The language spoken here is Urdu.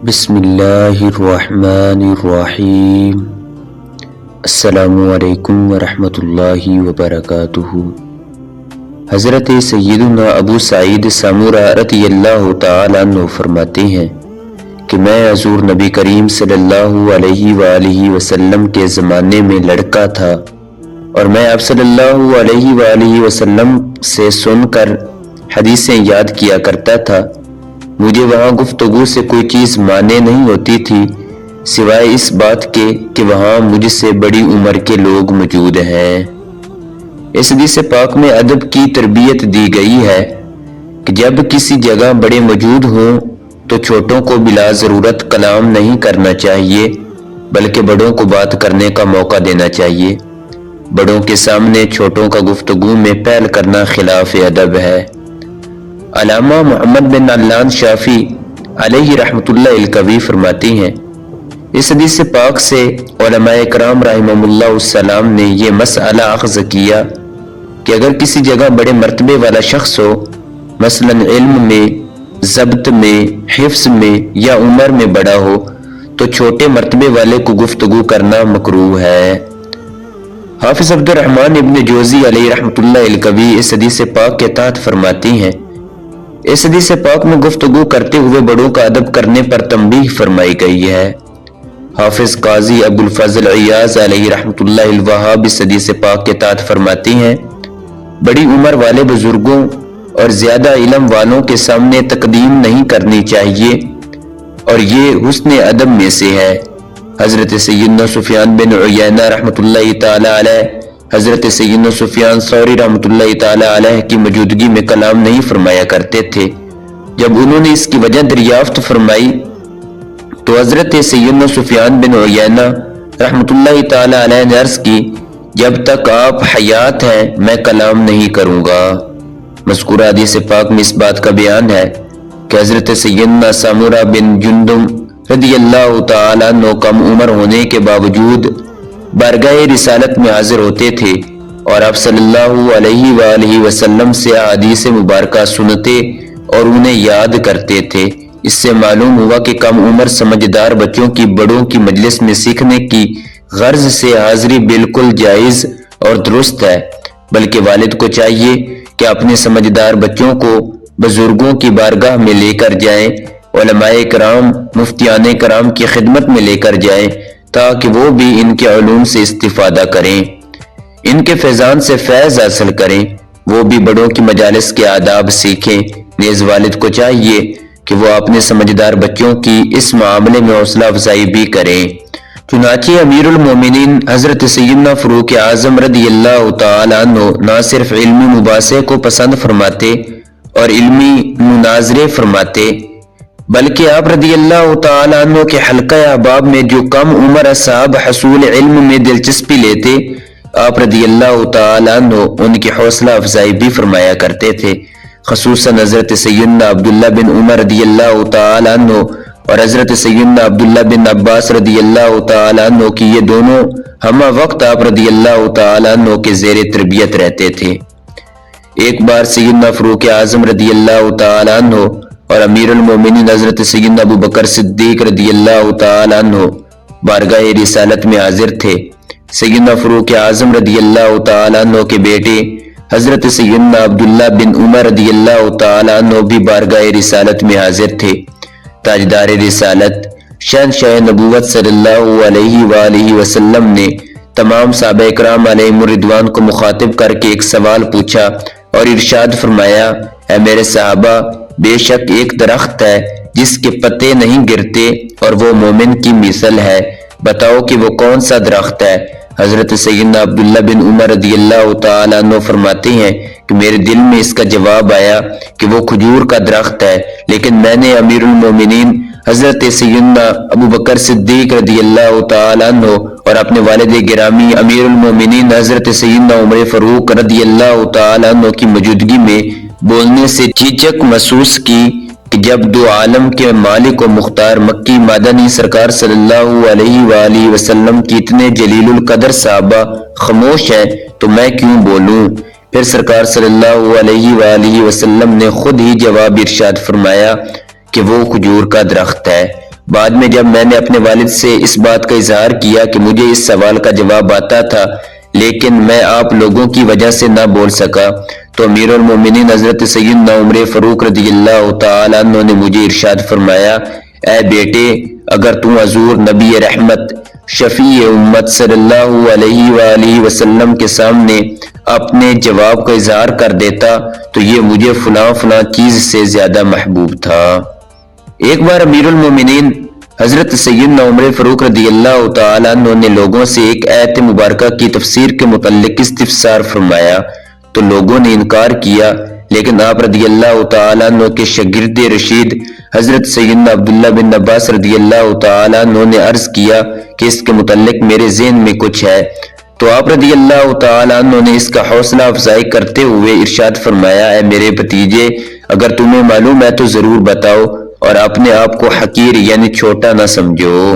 بسم اللہ الرحمن الرحیم۔ السلام علیکم ورحمۃ اللہ وبرکاتہ۔ حضرت سیدنا ابو سعید سامورہ رضی اللہ تعالیٰ عنہ فرماتے ہیں کہ میں حضور نبی کریم صلی اللہ علیہ وآلہ وسلم کے زمانے میں لڑکا تھا اور میں آپ صلی اللہ علیہ وآلہ وسلم سے سن کر حدیثیں یاد کیا کرتا تھا۔ مجھے وہاں گفتگو سے کوئی چیز مانے نہیں ہوتی تھی سوائے اس بات کے کہ وہاں مجھ سے بڑی عمر کے لوگ موجود ہیں۔ اس حدیث پاک میں ادب کی تربیت دی گئی ہے کہ جب کسی جگہ بڑے موجود ہوں تو چھوٹوں کو بلا ضرورت کلام نہیں کرنا چاہیے بلکہ بڑوں کو بات کرنے کا موقع دینا چاہیے۔ بڑوں کے سامنے چھوٹوں کا گفتگو میں پہل کرنا خلاف ادب ہے۔ علامہ محمد بن علان شافعی علیہ رحمۃ اللہ القوی فرماتی ہیں، اس حدیث پاک سے علماء کرام رحمہم اللہ السلام نے یہ مسئلہ اخذ کیا کہ اگر کسی جگہ بڑے مرتبے والا شخص ہو، مثلا علم میں، ضبط میں، حفظ میں یا عمر میں بڑا ہو تو چھوٹے مرتبے والے کو گفتگو کرنا مکروہ ہے۔ حافظ عبد الرحمن ابن جوزی علیہ رحمۃ اللہ القوی اس حدیث پاک کے تحت فرماتی ہیں، اس حدیث پاک میں گفتگو کرتے ہوئے بڑوں کا ادب کرنے پر تنبیہ فرمائی گئی ہے۔ حافظ قاضی ابو الفضل عیاض علیہ رحمۃ اللہ الوہاب اس حدیث پاک کے تحت فرماتی ہیں، بڑی عمر والے بزرگوں اور زیادہ علم والوں کے سامنے تقدیم نہیں کرنی چاہیے اور یہ حسن ادب میں سے ہے۔ حضرت سیدنا سفیان بن عیینہ رحمۃ اللہ تعالی علیہ حضرت سیدنا سفیان ثوری رحمۃ اللہ تعالی علیہ کی موجودگی میں کلام نہیں فرمایا کرتے تھے۔ جب انہوں نے اس کی وجہ دریافت فرمائی تو حضرت سیدنا سفیان بن عیینہ رحمۃ اللہ تعالی علیہ نے عرض کی، جب تک آپ حیات ہیں میں کلام نہیں کروں گا۔ مذکورہ حدیث پاک میں اس بات کا بیان ہے کہ حضرت سیدنا سامورہ بن جندم رضی اللہ تعالیٰ عنہ کم عمر ہونے کے باوجود بارگاہ رسالت میں حاضر ہوتے تھے اور آپ صلی اللہ علیہ وآلہ وسلم سے احادیث مبارکہ سنتے اور انہیں یاد کرتے تھے۔ اس سے معلوم ہوا کہ کم عمر سمجھدار بچوں کی بڑوں کی مجلس میں سیکھنے کی غرض سے حاضری بالکل جائز اور درست ہے، بلکہ والد کو چاہیے کہ اپنے سمجھدار بچوں کو بزرگوں کی بارگاہ میں لے کر جائیں، علماء کرام، مفتیان کرام کی خدمت میں لے کر جائیں تاکہ وہ بھی ان کے علوم سے استفادہ کریں، ان کے فیضان سے فیض حاصل کریں، وہ بھی بڑوں کی مجالس کے آداب سیکھیں۔ نیز والد کو چاہیے کہ وہ اپنے سمجھدار بچوں کی اس معاملے میں حوصلہ افزائی بھی کریں۔ چنانچہ امیر المومنین حضرت سیدنا فاروق اعظم رضی اللہ تعالیٰ عنہ نہ صرف علمی مباحثے کو پسند فرماتے اور علمی مناظرے فرماتے بلکہ آپ رضی اللہ تعالیٰ عنہ کے حلقہ احباب میں جو کم عمر اصحاب حصول علم میں دلچسپی لیتے، آپ رضی اللہ تعالیٰ عنہ ان کی حوصلہ افزائی بھی فرمایا کرتے تھے۔ خصوصاً حضرت سیدنا عبداللہ بن عمر رضی اللہ تعالیٰ عنہ اور حضرت سیدنا عبداللہ بن عباس رضی اللہ تعالیٰ عنہ کی یہ دونوں ہمہ وقت آپ رضی اللہ تعالیٰ عنہ کے زیر تربیت رہتے تھے۔ ایک بار سیدنا فاروق اعظم رضی اللہ تعالیٰ عنہ اور امیر المومنین حضرت سیدنا ابو بکر صدیق رضی اللہ تعالیٰ عنہ بارگاہ رسالت میں حاضر تھے۔ سیدنا فاروق اعظم رضی اللہ تعالیٰ عنہ کے بیٹے حضرت سیدنا عبداللہ بن عمر رضی اللہ تعالیٰ عنہ بھی بارگاہ رسالت میں حاضر تھے۔ تاجدار رسالت شہنشاہ نبوت صلی اللہ علیہ وآلہ وسلم نے تمام صحابہ کرام علیہم الرضوان کو مخاطب کر کے ایک سوال پوچھا اور ارشاد فرمایا، اے میرے صحابہ، بے شک ایک درخت ہے جس کے پتے نہیں گرتے اور وہ مومن کی مثل ہے، بتاؤ کہ وہ کون سا درخت ہے؟ حضرت سیدنا عبداللہ بن عمر رضی اللہ تعالیٰ عنہ فرماتے ہیں کہ میرے دل میں اس کا جواب آیا کہ وہ کھجور کا درخت ہے، لیکن میں نے امیر المومنین حضرت سیدنا ابو بکر صدیق رضی اللہ تعالیٰ عنہ اور اپنے والد گرامی امیر المومنین حضرت سیدنا عمر فاروق رضی اللہ تعالیٰ عنہ کی موجودگی میں بولنے سے جھجک محسوس کی کہ جب دو عالم کے مالک و مختار مکی مدنی سرکار صلی اللہ علیہ وآلہ وسلم کی اتنے جلیل القدر صحابہ خاموش ہیں تو میں کیوں بولوں؟ پھر سرکار صلی اللہ علیہ وآلہ وسلم نے خود ہی جواب ارشاد فرمایا کہ وہ کھجور کا درخت ہے۔ بعد میں جب میں نے اپنے والد سے اس بات کا اظہار کیا کہ مجھے اس سوال کا جواب آتا تھا لیکن میں آپ لوگوں کی وجہ سے نہ بول سکا، تو امیر المومنین حضرت سیدنا عمر فاروق رضی اللہ تعالیٰ عنہ نے مجھے ارشاد فرمایا، اے بیٹے، اگر تم حضور نبی رحمت شفیع امت صلی اللہ علیہ وآلہ وسلم کے سامنے اپنے جواب کا اظہار کر دیتا تو یہ مجھے فلاں فلاں چیز سے زیادہ محبوب تھا۔ ایک بار امیر المومنین حضرت سیدنا عمر فاروق رضی اللہ تعالیٰ عنہ نے لوگوں سے ایک آیت مبارکہ کی تفسیر کے متعلق استفسار فرمایا تو لوگوں نے انکار کیا، لیکن آپ رضی اللہ تعالیٰ عنہ کے شاگرد رشید حضرت سیدنا عبداللہ بن عباس رضی اللہ تعالیٰ عنہ نے عرض کیا کہ اس کے متعلق میرے ذہن میں کچھ ہے، تو آپ رضی اللہ تعالیٰ عنہ نے اس کا حوصلہ افزائی کرتے ہوئے ارشاد فرمایا، اے میرے بھتیجے، اگر تمہیں معلوم ہے تو ضرور بتاؤ اور اپنے آپ کو حقیر یعنی چھوٹا نہ سمجھو۔